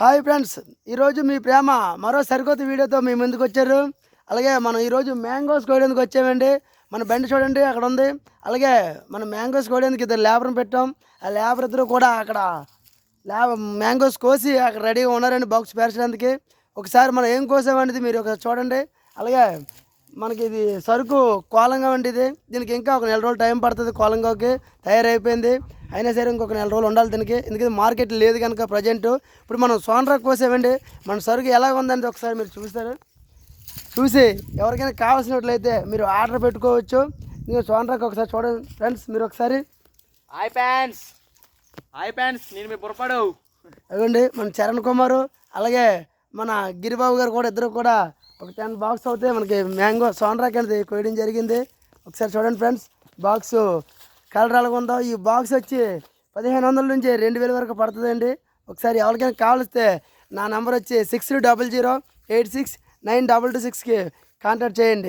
Hi friends, ఈరోజు మీ ప్రేమ మరో సరికొత్త వీడియోతో మీ ముందుకు వచ్చారు. అలాగే మనం ఈరోజు మ్యాంగోస్ కోయడానికి వచ్చామండి. మన బండి చూడండి అక్కడ ఉంది. అలాగే మనం మ్యాంగోస్ కోయడానికి ఇద్దరు లేబర్ని పెట్టాం. ఆ లేబర్ ఇద్దరు కూడా అక్కడ మ్యాంగోస్ కోసి అక్కడ రెడీగా ఉన్నారండి బాక్స్ పేర్చడానికి. ఒకసారి మనం ఏం కోసామనేది మీరు ఒకసారి చూడండి. అలాగే మనకి ఇది సరుకు కోలంగా వండి దీనికి ఇంకా ఒక నెల రోజులు టైం పడుతుంది. కోలంగాకి తయారైపోయింది, అయినా సరే ఇంకొక నెల రోజులు ఉండాలి దీనికి. ఎందుకంటే మార్కెట్ లేదు కనుక ప్రజెంట్. ఇప్పుడు మనం సోనరా కోసామండి. మన సరుకు ఎలా ఉందంటే ఒకసారి మీరు చూసి ఎవరికైనా కావాల్సినట్లయితే మీరు ఆర్డర్ పెట్టుకోవచ్చు. ఇంకా సోనరాకి ఒకసారి చూడండి ఫ్రెండ్స్ మీరు ఒకసారి. హాయ్ ఫ్యాన్స్ నేను మీ పొరపాడు అదండి మన చరణ్ కుమారు, అలాగే మన గిరిబాబు గారు కూడా ఇద్దరు కూడా ఒక 10 బాక్స్ అవుతాయి మనకి మ్యాంగో సోనరాకి అనేది కోయడం జరిగింది. ఒకసారి చూడండి ఫ్రెండ్స్, బాక్స్ కలర్ అలాగ ఉందో. ఈ బాక్స్ వచ్చి 1500 నుంచి 2000 వరకు పడుతుందండి. ఒకసారి ఎవరికైనా కావలిస్తే నా నెంబర్ వచ్చి 6000869226కి కాంటాక్ట్ చేయండి.